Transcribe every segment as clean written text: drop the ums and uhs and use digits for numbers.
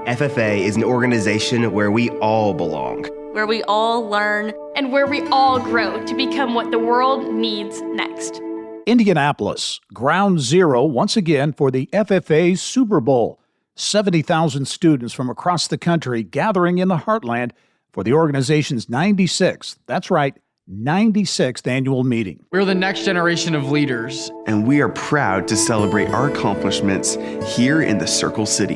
FFA is an organization where we all belong, where we all learn, and where we all grow to become what the world needs next. Indianapolis, ground zero once again for the FFA Super Bowl. 70,000 students from across the country gathering in the heartland for the organization's 96th, that's right, 96th annual meeting. We're the next generation of leaders. And we are proud to celebrate our accomplishments here in the Circle City.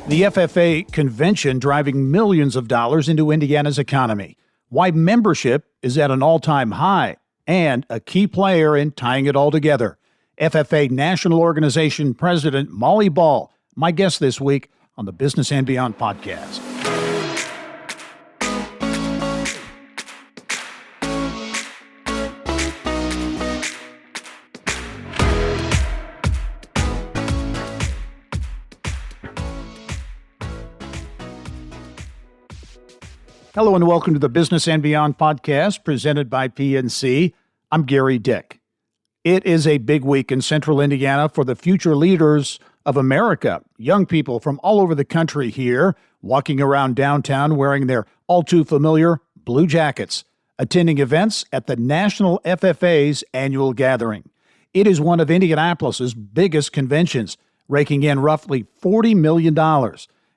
The FFA convention driving millions of dollars into Indiana's economy. Why membership is at an all-time high and a key player in tying it all together. FFA National Organization President Molly Ball, my guest this week on the Business and Beyond podcast. Hello and welcome to the Business and Beyond podcast presented by PNC. I'm Gary Dick. It is a big week in Central Indiana for the future leaders of America. Young people from all over the country here, walking around downtown wearing their all too familiar blue jackets, attending events at the National FFA's annual gathering. It is one of Indianapolis's biggest conventions, raking in roughly $40 million.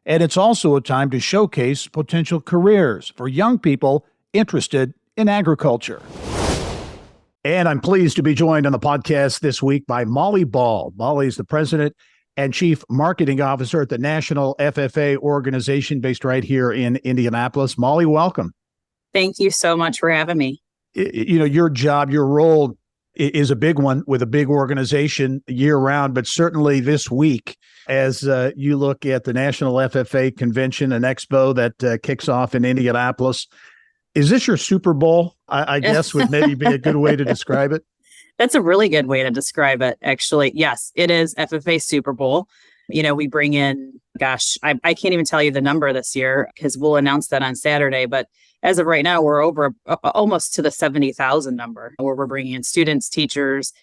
And it's also a time to showcase potential careers for young people interested in agriculture. And I'm pleased to be joined on the podcast this week by Molly Ball. Molly is the president and chief marketing officer at the National FFA Organization based right here in Indianapolis. Molly, welcome. Thank you so much for having me. You know, your job, your role is a big one with a big organization year round, but certainly this week, as you look at the National FFA Convention and Expo that kicks off in Indianapolis. Is this your Super Bowl? I guess would maybe be a good way to describe it. That's a really good way to describe it, actually. Yes, it is FFA Super Bowl. You know, we bring in, I can't even tell you the number this year because we'll announce that on Saturday. But as of right now, we're over almost to the 70,000 number where we're bringing in students, teachers,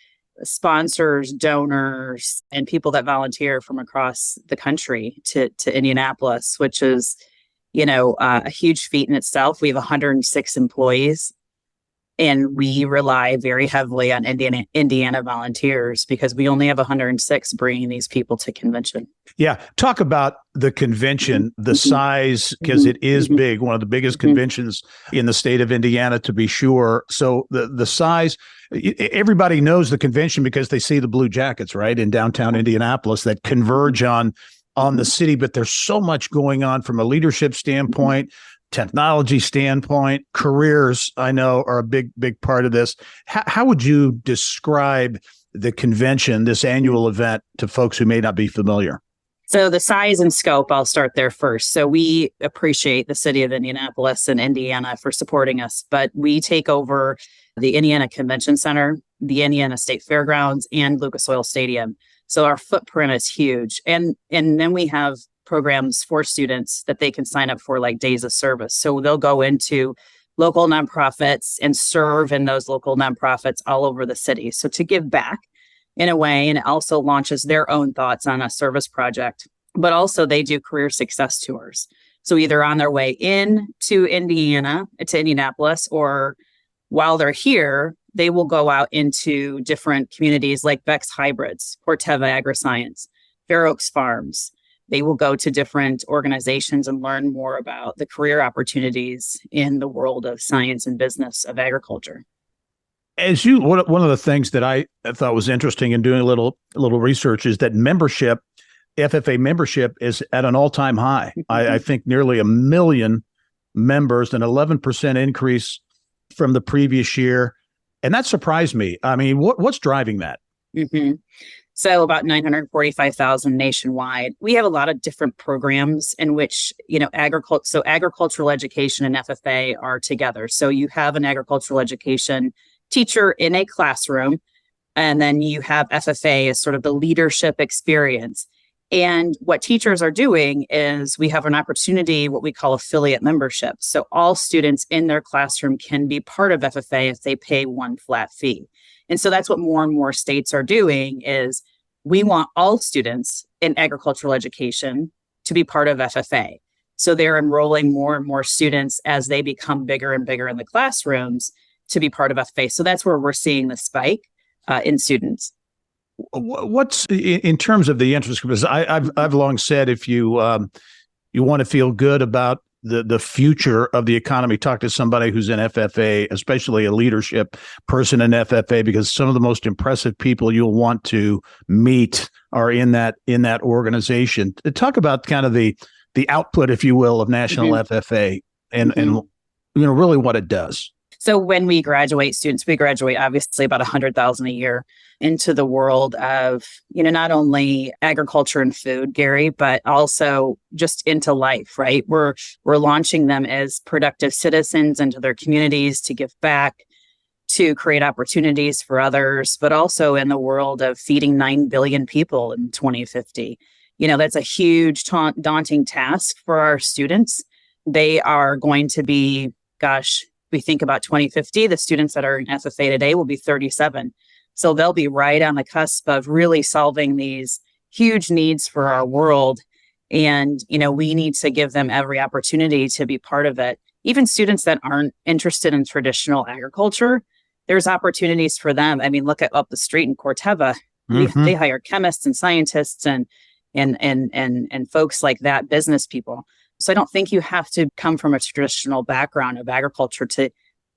sponsors, donors, and people that volunteer from across the country to Indianapolis, which is, you know, a huge feat in itself. We have 106 employees. And we rely very heavily on Indiana volunteers because we only have 106 bringing these people to convention. Yeah. Talk about the convention, the size, because it is big, one of the biggest conventions in the state of Indiana, to be sure. So the size, everybody knows the convention because they see the blue jackets, right, in downtown Indianapolis that converge on the city. But there's so much going on from a leadership standpoint, technology standpoint. Careers, I know, are a big part of this. How would you describe the convention, this annual event, to folks who may not be familiar? So the size and scope, I'll start there first. So we appreciate the city of Indianapolis and Indiana for supporting us, but we take over the Indiana Convention Center, the Indiana State Fairgrounds, and Lucas Oil Stadium. So our footprint is huge. And then we have programs for students that they can sign up for, like days of service. So they'll go into local nonprofits and serve in those local nonprofits all over the city. So to give back in a way, and it also launches their own thoughts on a service project. But also they do career success tours. So either on their way in to Indianapolis, or while they're here, they will go out into different communities like Beck's Hybrids, Corteva Agriscience, Fair Oaks Farms. They will go to different organizations and learn more about the career opportunities in the world of science and business of agriculture. One of the things that I thought was interesting in doing a little research is that membership, FFA membership, is at an all-time high. I think nearly 1 million members, an 11% increase from the previous year. And that surprised me. I mean, what's driving that? So about 945,000 nationwide. We have a lot of different programs in which, you know, agricultural education and FFA are together. So you have an agricultural education teacher in a classroom, and then you have FFA as sort of the leadership experience. And what teachers are doing is we have an opportunity, what we call affiliate membership. So all students in their classroom can be part of FFA if they pay one flat fee. And so that's what more and more states are doing is we want all students in agricultural education to be part of FFA. So they're enrolling more and more students as they become bigger and bigger in the classrooms to be part of FFA. So that's where we're seeing the spike in students. What's in terms of the interest? Because I've long said if you want to feel good about the future of the economy, talk to somebody who's in FFA, especially a leadership person in FFA, because some of the most impressive people you'll want to meet are in that organization. Talk about kind of the output, if you will, of National FFA and really what it does. So when we graduate students, we graduate obviously about 100,000 a year into the world of, not only agriculture and food, Gary, but also just into life, right? We're launching them as productive citizens into their communities to give back, to create opportunities for others, but also in the world of feeding 9 billion people in 2050. That's a huge daunting task for our students. They are going to be, we think about 2050, the students that are in FFA today will be 37. So they'll be right on the cusp of really solving these huge needs for our world. And, we need to give them every opportunity to be part of it. Even students that aren't interested in traditional agriculture, there's opportunities for them. I mean, look at up the street in Corteva. They hire chemists and scientists and folks like that, business people. So I don't think you have to come from a traditional background of agriculture to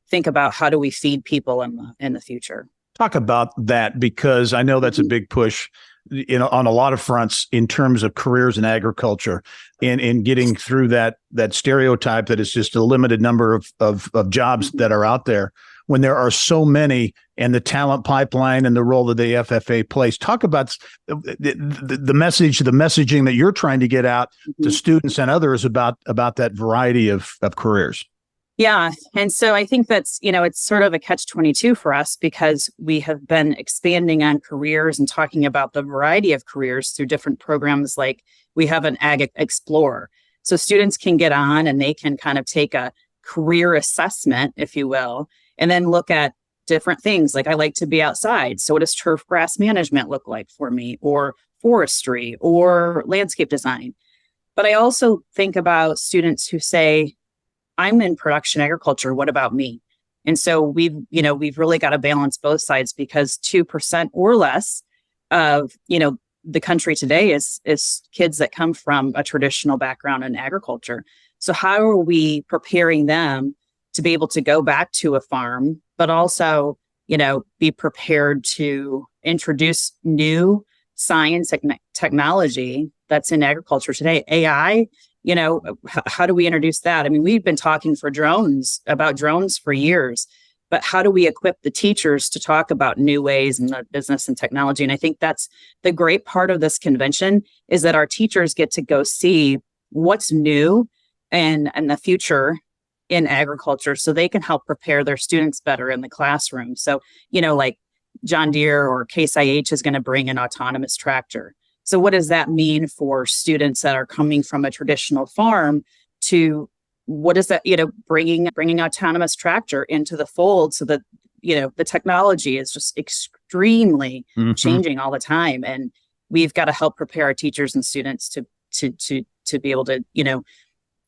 think about how do we feed people in the future. Talk about that, because I know that's a big push, on a lot of fronts in terms of careers in agriculture and in getting through that stereotype that it's just a limited number of jobs that are out there when there are so many, and the talent pipeline and the role that the FFA plays. Talk about the messaging that you're trying to get out to students and others about that variety of careers. Yeah. And so I think that's, it's sort of a catch-22 for us, because we have been expanding on careers and talking about the variety of careers through different programs. Like we have an Ag Explorer. So students can get on and they can kind of take a career assessment, if you will, and then look at different things. Like I like to be outside. So what does turf grass management look like for me, or forestry, or landscape design? But I also think about students who say, I'm in production agriculture. What about me? And so we've really got to balance both sides, because 2% or less of, the country today is kids that come from a traditional background in agriculture. So how are we preparing them to be able to go back to a farm, but also, be prepared to introduce new science and technology that's in agriculture today? AI, how do we introduce that? I mean, we've been talking about drones for years, but how do we equip the teachers to talk about new ways in the business and technology? And I think that's the great part of this convention, is that our teachers get to go see what's new and the future in agriculture, so they can help prepare their students better in the classroom. So, like John Deere or Case IH is going to bring an autonomous tractor. So what does that mean for students that are coming from a traditional farm to what is that, bringing autonomous tractor into the fold, so that, the technology is just extremely changing all the time. And we've got to help prepare our teachers and students to be able to,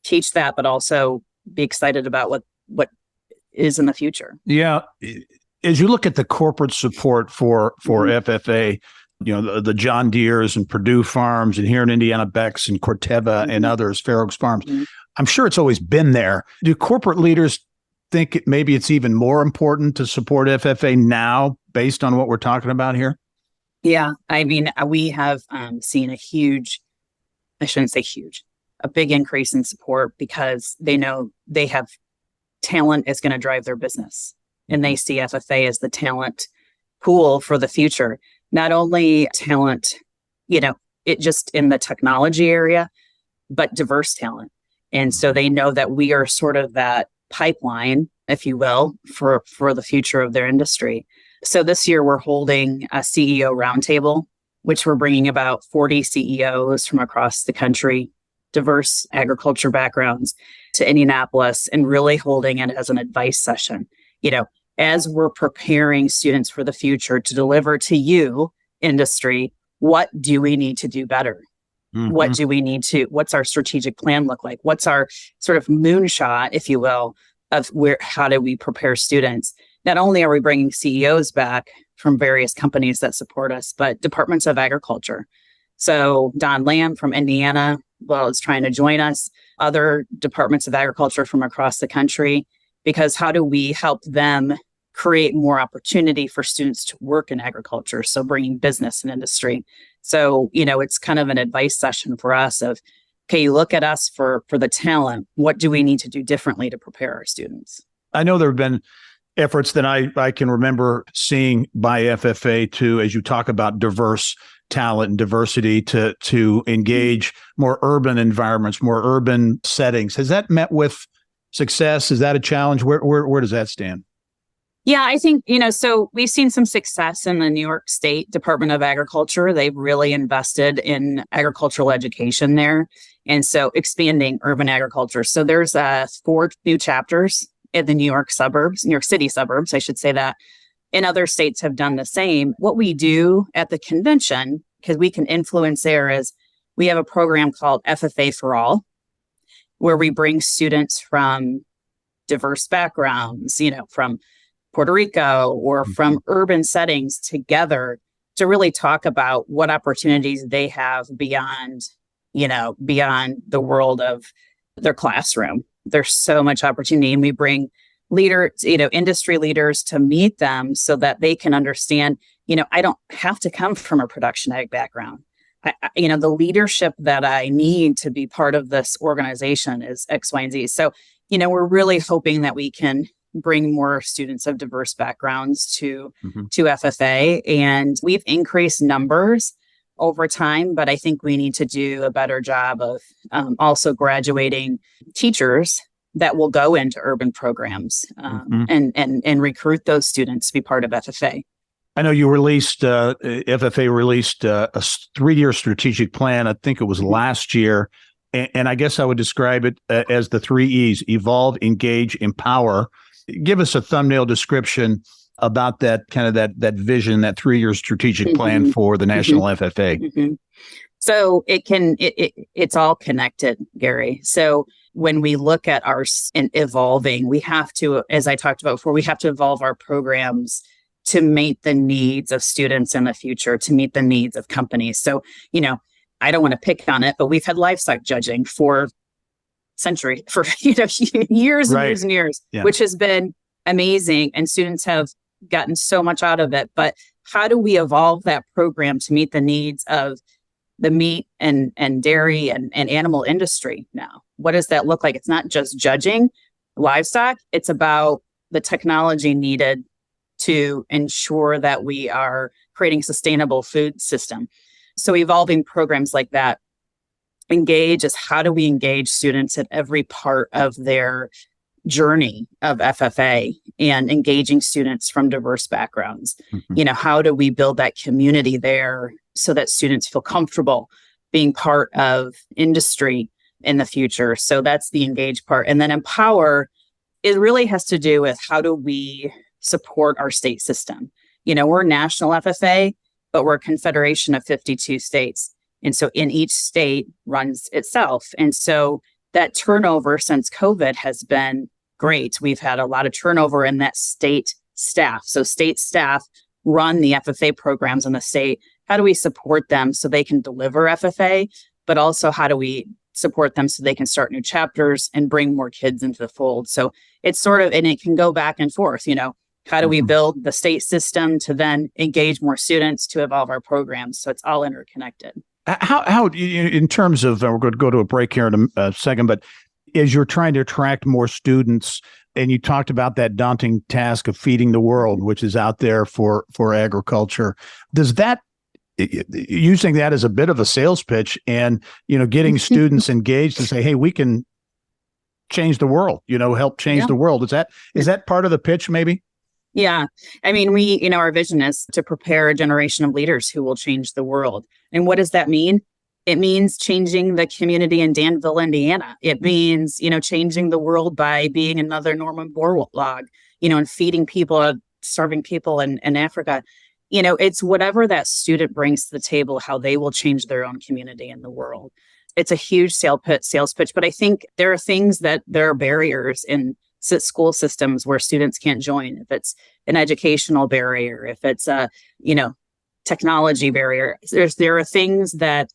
teach that, but also be excited about what is in the future. Yeah. As you look at the corporate support for FFA, the John Deere's and Purdue Farms, and here in Indiana, Beck's and Corteva and others, Fair Oaks Farms, I'm sure it's always been there. Do corporate leaders think maybe it's even more important to support FFA now based on what we're talking about here? Yeah. I mean, we have seen a big increase in support, because they know they have talent is going to drive their business. And they see FFA as the talent pool for the future. Not only talent, it just in the technology area, but diverse talent. And so they know that we are sort of that pipeline, if you will, for the future of their industry. So this year we're holding a CEO roundtable, which we're bringing about 40 CEOs from across the country, diverse agriculture backgrounds, to Indianapolis, and really holding it as an advice session. As we're preparing students for the future to deliver to you, industry, what do we need to do better? What do we need to, what's our strategic plan look like? What's our sort of moonshot, if you will, of how do we prepare students? Not only are we bringing CEOs back from various companies that support us, but departments of agriculture. So Don Lamb from Indiana, is trying to join us, other departments of agriculture from across the country, because how do we help them create more opportunity for students to work in agriculture? So bringing business and industry. So, it's kind of an advice session for us of, okay, you look at us for the talent. What do we need to do differently to prepare our students? I know there have been efforts that I can remember seeing by FFA to, as you talk about diverse talent and diversity, to engage more urban environments, more urban settings. Has that met with success? Is that a challenge? Where does that stand? Yeah, I think, so we've seen some success in the New York State Department of Agriculture. They've really invested in agricultural education there. And so expanding urban agriculture. So there's 4 new chapters in the New York City suburbs, I should say that. And other states have done the same. What we do at the convention, because we can influence there, is we have a program called FFA for All, where we bring students from diverse backgrounds, from Puerto Rico or from urban settings together to really talk about what opportunities they have beyond the world of their classroom. There's so much opportunity, and we bring leaders, industry leaders to meet them so that they can understand, I don't have to come from a production ag background. The leadership that I need to be part of this organization is X, Y, and Z. So, we're really hoping that we can bring more students of diverse backgrounds to FFA. And we've increased numbers over time, but I think we need to do a better job of also graduating teachers that will go into urban programs and recruit those students to be part of FFA. I know you released, FFA released a 3-year strategic plan. I think it was last year. And I guess I would describe it as the 3 E's: evolve, engage, empower. Give us a thumbnail description about that that vision, that 3-year strategic plan for the National FFA. So it's all connected, Gary. So when we look at evolving, we have to, as I talked about before, we have to evolve our programs to meet the needs of students in the future, to meet the needs of companies. So, I don't want to pick on it, but we've had livestock judging for years and years, which has been amazing. And students have gotten so much out of it. But how do we evolve that program to meet the needs of the meat and dairy and animal industry now? What does that look like? It's not just judging livestock. It's about the technology needed to ensure that we are creating a sustainable food system. So evolving programs like that. Engage is, how do we engage students at every part of their journey of FFA, and engaging students from diverse backgrounds? How do we build that community there so that students feel comfortable being part of industry in the future? So that's the engage part. And then empower, it really has to do with how do we support our state system? We're national FFA, but we're a confederation of 52 states. And so in each state runs itself. And so that turnover since COVID has been great. We've had a lot of turnover in that state staff. So state staff run the FFA programs in the state. How do we support them so they can deliver FFA? But also, how do we support them so they can start new chapters and bring more kids into the fold? So it's sort of, and it can go back and forth, how do we build the state system to then engage more students to evolve our programs? So it's all interconnected. How in terms of, we're going to go to a break here in a second, but as you're trying to attract more students, and you talked about that daunting task of feeding the world, which is out there for agriculture, does that, using that as a bit of a sales pitch and, getting students engaged to say, hey, we can change the world, help change the world. Is that part of the pitch maybe? Yeah. I mean, our vision is to prepare a generation of leaders who will change the world. And what does that mean? It means changing the community in Danville, Indiana. It means, changing the world by being another Norman Borlaug, and feeding people, starving people in Africa. it's whatever that student brings to the table, how they will change their own community and the world. It's a huge sales pitch, but I think there are things that there are barriers in school systems where students can't join. If it's an educational barrier, if it's a, technology barrier, there are things that,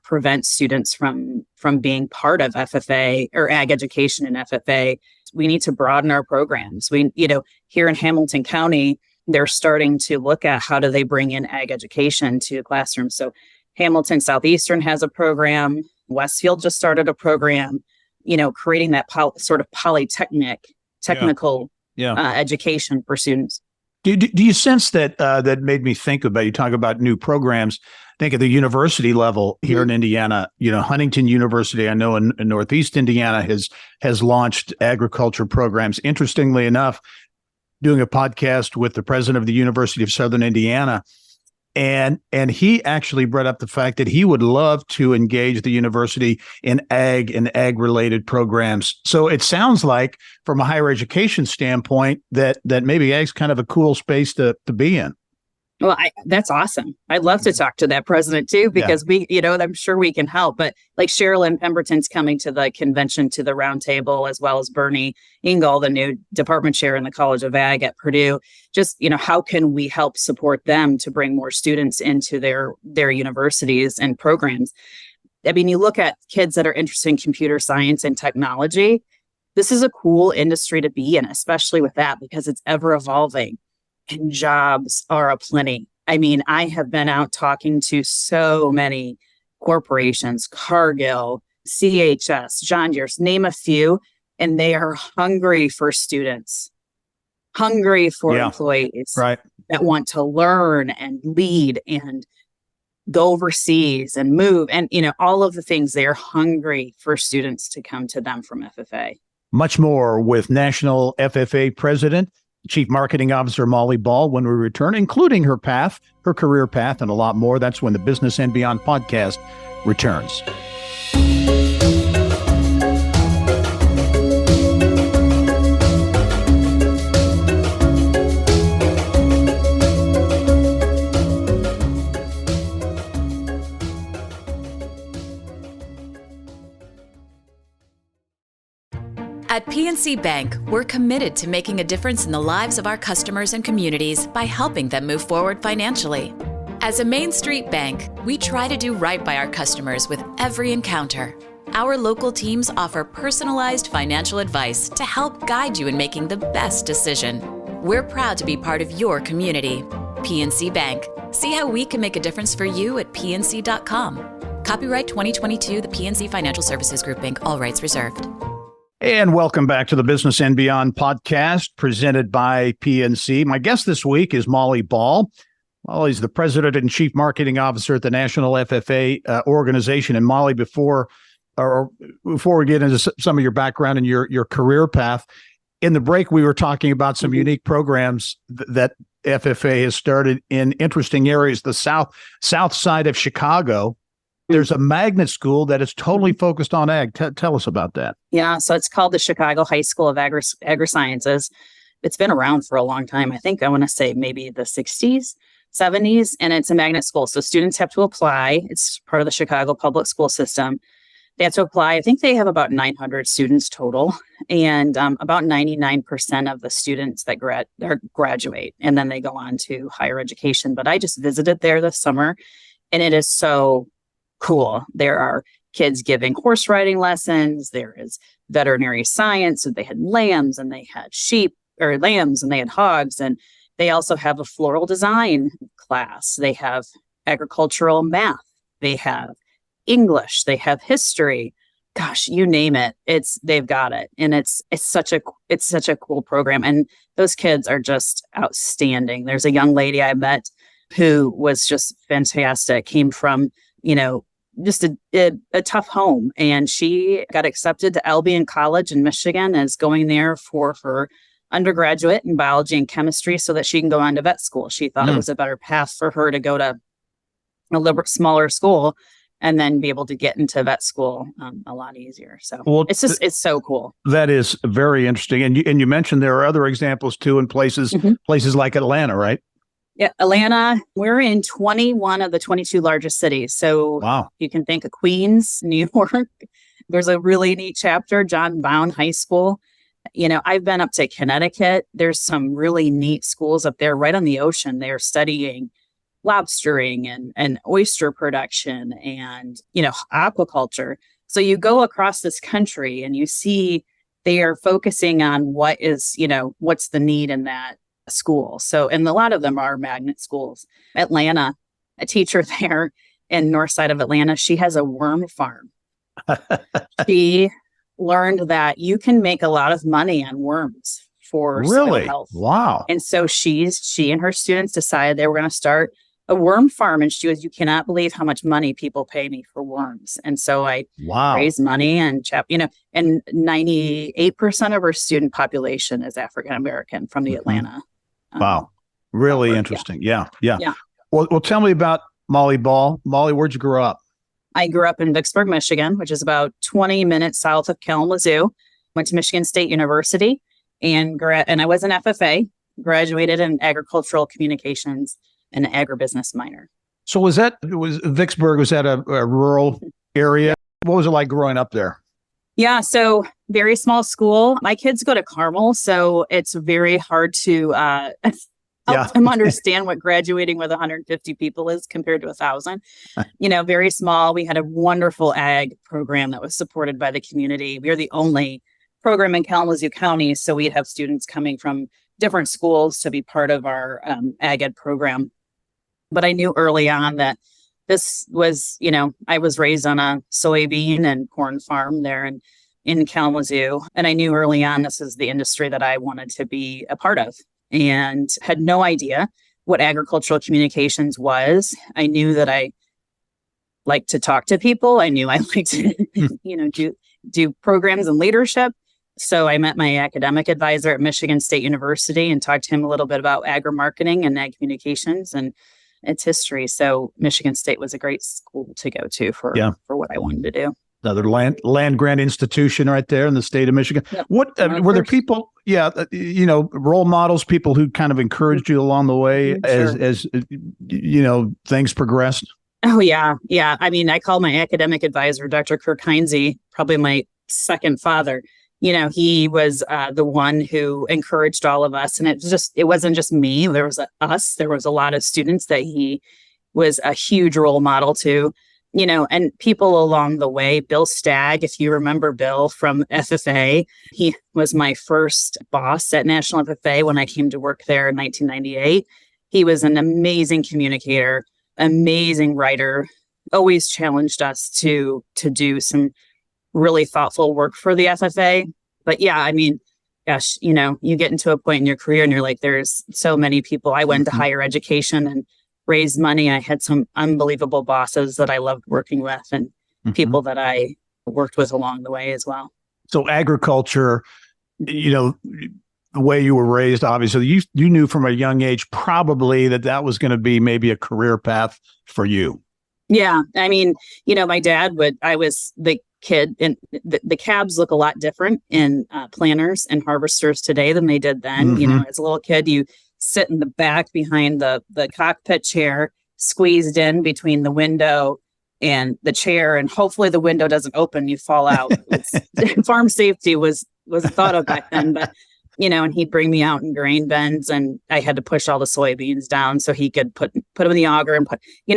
prevent students from being part of FFA or ag education and FFA. We need to broaden our programs. Here in Hamilton County, they're starting to look at how do they bring in ag education to classrooms. So Hamilton Southeastern has a program. Westfield just started a program, creating that sort of technical education for students. Do you sense that that made me think about, you talk about new programs, think at the university level here in Indiana, Huntington University, I know in Northeast Indiana has launched agriculture programs. Interestingly enough, doing a podcast with the president of the University of Southern Indiana, and he actually brought up the fact that he would love to engage the university in ag and ag-related programs. So it sounds like, from a higher education standpoint, that maybe ag's kind of a cool space to be in. Well, that's awesome. I'd love to talk to that president too, because I'm sure we can help. But like Sherilyn Pemberton's coming to the convention, to the roundtable, as well as Bernie Engel, the new department chair in the College of Ag at Purdue. Just, how can we help support them to bring more students into their universities and programs? I mean, you look at kids that are interested in computer science and technology. This is a cool industry to be in, especially with that, because it's ever evolving. And jobs are aplenty. I mean, I have been out talking to so many corporations, Cargill, CHS, John Deere's, name a few, and they are hungry for students, hungry for employees that want to learn and lead and go overseas and move. And, all of the things, they are hungry for students to come to them from FFA. Much more with National FFA President, Chief Marketing Officer Molly Ball when we return, including her career path, and a lot more. That's when the Business and Beyond podcast returns. At PNC Bank, we're committed to making a difference in the lives of our customers and communities by helping them move forward financially. As a Main Street bank, we try to do right by our customers with every encounter. Our local teams offer personalized financial advice to help guide you in making the best decision. We're proud to be part of your community. PNC Bank. See how we can make a difference for you at pnc.com. Copyright 2022, the PNC Financial Services Group, Inc., all rights reserved. And welcome back to the Business and Beyond podcast presented by PNC. My guest this week is Molly Ball. Molly's the president and chief marketing officer at the National FFA Organization. And Molly, before we get into some of your background and your career path, in the break we were talking about some unique programs that FFA has started in interesting areas. The south side of Chicago, there's a magnet school that is totally focused on ag. Tell us about that. Yeah, so it's called the Chicago High School of Agri-Sciences. It's been around for a long time. I want to say maybe the 60s, 70s, and it's a magnet school. So students have to apply. It's part of the Chicago public school system. They have to apply. I think they have about 900 students total, and about 99% of the students that graduate, and then they go on to higher education. But I just visited there this summer, and it is so cool. There are kids giving horse riding lessons. There is veterinary science. So they had lambs and they had lambs and they had hogs. And they also have a floral design class. They have agricultural math. They have English. They have history. Gosh, you name it. They've got it. And it's such a cool program. And those kids are just outstanding. There's a young lady I met who was just fantastic, came from, just a tough home. And she got accepted to Albion College in Michigan and is going there for her undergraduate in biology and chemistry so that she can go on to vet school. She thought it was a better path for her to go to a smaller school and then be able to get into vet school a lot easier. So it's so cool. That is very interesting. And you mentioned there are other examples too in places like Atlanta, right? Yeah, Atlanta, we're in 21 of the 22 largest cities. So Wow. you can think of Queens, New York. There's a really neat chapter, John Bowne High School. I've been up to Connecticut. There's some really neat schools up there right on the ocean. They're studying lobstering and oyster production and, aquaculture. So you go across this country and you see they are focusing on what's the need in that school. So, and a lot of them are magnet schools. Atlanta, a teacher there in north side of Atlanta, she has a worm farm. She learned that you can make a lot of money on worms for soil health. Wow. And so she and her students decided they were going to start a worm farm. And she was, you cannot believe how much money people pay me for worms. And so I raised money and and 98% of her student population is African American from the Atlanta. Wow. Really interesting. Yeah. Well, tell me about Molly Ball. Molly, where'd you grow up? I grew up in Vicksburg, Michigan, which is about 20 minutes south of Kalamazoo. Went to Michigan State University and I was an FFA, graduated in agricultural communications and an agribusiness minor. So was Vicksburg, was that a rural area? What was it like growing up there? Yeah, so very small school. My kids go to Carmel, so it's very hard to help them understand what graduating with 150 people is compared to 1,000. Very small. We had a wonderful ag program that was supported by the community. We are the only program in Kalamazoo County, so we'd have students coming from different schools to be part of our ag ed program. But I knew early on that this was, I was raised on a soybean and corn farm there in Kalamazoo. And I knew early on this is the industry that I wanted to be a part of and had no idea what agricultural communications was. I knew that I liked to talk to people. I knew I liked to, do programs and leadership. So I met my academic advisor at Michigan State University and talked to him a little bit about agri-marketing and ag communications and its history. So Michigan State was a great school to go to for what I wanted to do. Another land grant institution right there in the state of Michigan. Yep. What were there people? Role models, people who kind of encouraged you along the way as things progressed. Oh yeah. I mean, I call my academic advisor, Dr. Kirk Heinze, probably my second father. He was the one who encouraged all of us. And it wasn't just me. There was us. There was a lot of students that he was a huge role model to, and people along the way. Bill Stagg, if you remember Bill from FFA, he was my first boss at National FFA when I came to work there in 1998. He was an amazing communicator, amazing writer, always challenged us to do some really thoughtful work for the FFA. But yeah, I mean, gosh, you get into a point in your career and you're like, there's so many people. I went to higher education and raised money. I had some unbelievable bosses that I loved working with and people that I worked with along the way as well. So agriculture, the way you were raised, obviously, you knew from a young age probably that was going to be maybe a career path for you. Yeah. I mean, my dad I was the kid, and the cabs look a lot different in planters and harvesters today than they did then. As a little kid, you sit in the back behind the cockpit chair, squeezed in between the window and the chair, and hopefully the window doesn't open, you fall out. Farm safety was thought of back then, but and he'd bring me out in grain bins and I had to push all the soybeans down so he could put them in the auger and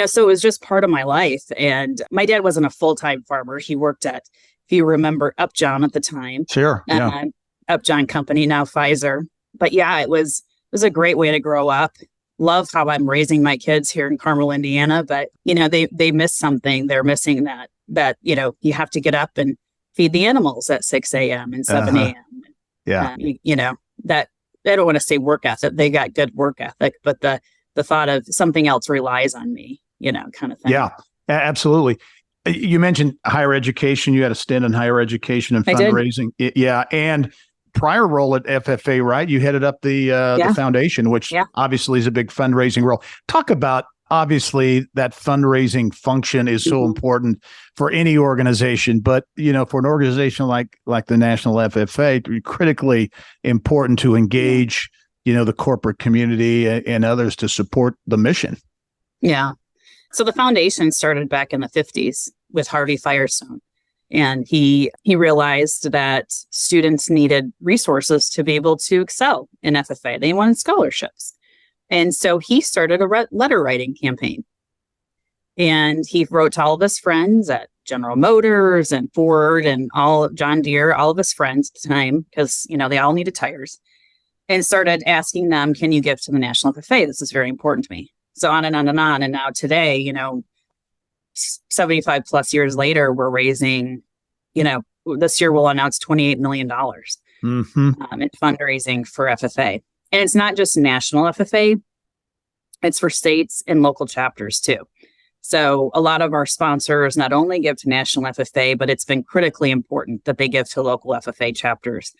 so it was just part of my life. And my dad wasn't a full-time farmer. He worked at, if you remember, Upjohn at the time. Sure. Yeah. Upjohn Company, now Pfizer. But yeah, it was a great way to grow up. Love how I'm raising my kids here in Carmel, Indiana, but they miss something. They're missing that you have to get up and feed the animals at 6 a.m. and 7 a.m. Yeah. That I don't want to say work ethic. They got good work ethic, but the thought of something else relies on me, kind of thing. Yeah, absolutely. You mentioned higher education. You had a stint in higher education and fundraising. Yeah. And prior role at FFA, right? You headed up the foundation, which obviously is a big fundraising role. Talk about, obviously, that fundraising function is so important for any organization, but for an organization like the National FFA, critically important to engage the corporate community and others to support the mission. Yeah. So the foundation started back in the 50s with Harvey Firestone. And he realized that students needed resources to be able to excel in FFA. They wanted scholarships. And so he started a letter writing campaign. And he wrote to all of his friends at General Motors and Ford and John Deere, all of his friends at the time, because, they all needed tires, and started asking them, can you give to the National FFA? This is very important to me. So on and on and on. And now today, 75 plus years later, we're raising, this year we'll announce $28 million in fundraising for FFA. And it's not just national FFA, it's for states and local chapters too. So a lot of our sponsors not only give to national FFA, but it's been critically important that they give to local FFA chapters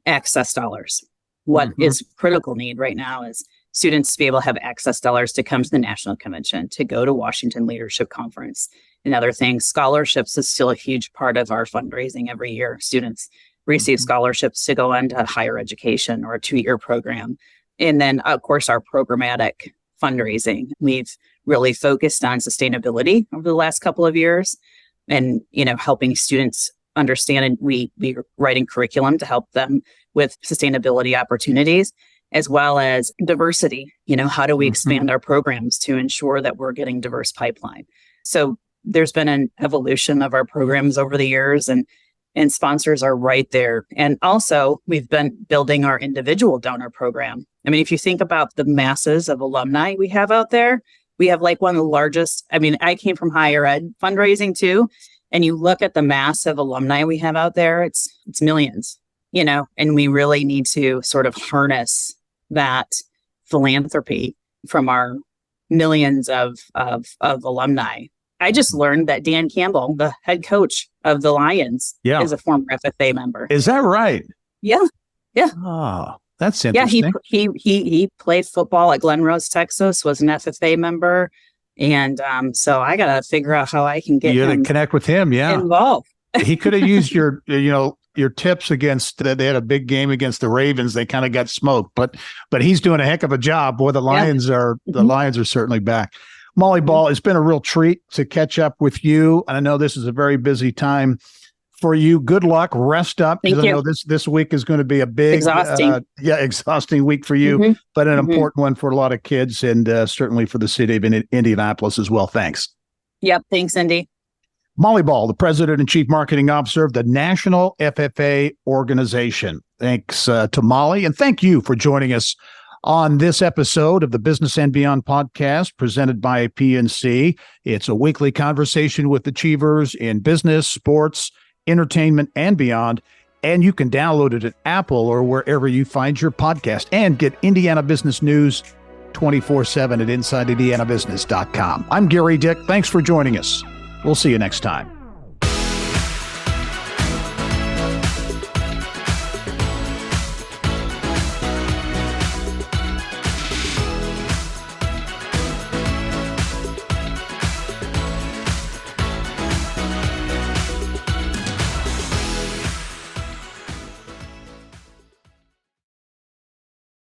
access dollars. What is critical need right now is students to be able to have access dollars to come to the national convention, to go to Washington Leadership Conference and other things. Scholarships is still a huge part of our fundraising every year. Students receive scholarships to go into higher education or a 2-year program. And then, of course, our programmatic fundraising. We've really focused on sustainability over the last couple of years and, helping students understand, and we writing curriculum to help them with sustainability opportunities, as well as diversity. How do we expand our programs to ensure that we're getting diverse pipeline? So there's been an evolution of our programs over the years, and sponsors are right there. And also, we've been building our individual donor program. I mean, if you think about the masses of alumni we have out there, we have like one of the largest. I mean, I came from higher ed fundraising too. And you look at the mass of alumni we have out there, it's millions, and we really need to sort of harness that philanthropy from our millions of alumni. I just learned that Dan Campbell, the head coach of the Lions, is a former FFA member. Is that right? Yeah. Yeah. Oh, that's interesting. Yeah, he played football at Glen Rose, Texas, was an FFA member. And so I got to figure out how I can get him to connect with him. Yeah. Involved. He could have used your tips against, they had a big game against the Ravens. They kind of got smoked, but he's doing a heck of a job. Boy, the Lions are certainly back. Molly Ball, it's been a real treat to catch up with you. And I know this is a very busy time for you. Good luck. Rest up. Because I know this week is going to be a big, exhausting week for you, but an important one for a lot of kids and certainly for the city of Indianapolis as well. Thanks. Yep. Thanks, Indy. Molly Ball, the President and Chief Marketing Officer of the National FFA Organization. Thanks to Molly, and thank you for joining us on this episode of the Business and Beyond podcast presented by PNC. It's a weekly conversation with achievers in business, sports, entertainment, and beyond. And you can download it at Apple or wherever you find your podcast and get Indiana business news 24/7 at InsideIndianaBusiness.com. I'm Gary Dick. Thanks for joining us. We'll see you next time.